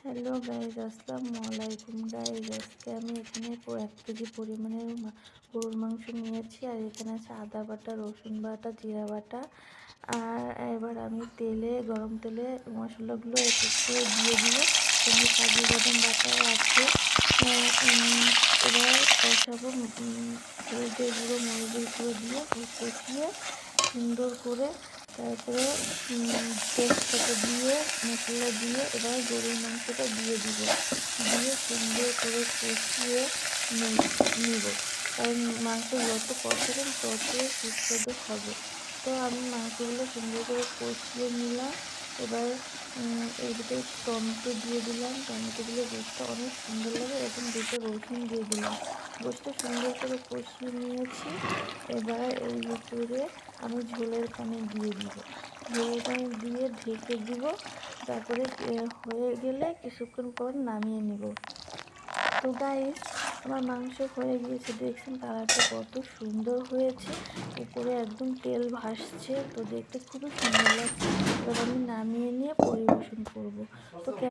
Hello guys, আসসালামু আলাইকুম guys. আজকে আমি এখানে 1 কেজি পরিমাণের গরুর মাংস নিয়েছি। আর এখানে আছে আদা বাটা, রসুন বাটা, জিরা বাটা। আর এবার আমি গরম তেলে মশলাগুলো এক এক করে দিয়ে দিব। সঙ্গে কাজু বাদাম বাটাও আছে। এবার কষাবো, হলুদের গুঁড়ো, মরিচের গুঁড়ো দিয়ে কষিয়ে সুন্দর করে তারপরে তেজপাতা দিয়ে মশলা দিয়ে এবার গরুর মাংসটা দিয়ে দিব। দিয়ে সুন্দর করে কষিয়ে নিব। কারণ মাংস যত কষাবেন তত সুস্বাদু হবে। তো আমি মাংসগুলো সুন্দর করে কষিয়ে নিলাম। এবার এর ভিতরে টমেটো দিয়ে দিলাম। টমেটো দিলে গোশটা অনেক সুন্দর লাগে। এবং 2টো রসুন দিয়ে দিলাম। গোশটা সুন্দর করে কষিয়ে নিয়েছি। এবার এর ভিতরে আমি ঝোলের পানি দিয়ে দিব। ঝোলের পানি দিয়ে ঢেকে দিব। তারপরে হয়ে গেলে কিছুক্ষণ পর নামিয়ে নিব। তো গাইস, আমার মাংস হয়ে গিয়েছে, দেখছেন কালারটা কত সুন্দর হয়েছে। উপরে একদম তেল ভাসছে, তো দেখতে খুবই সুন্দর লাগছে। এবার আমি নামিয়ে নিয়ে পরিবেশন করব। তো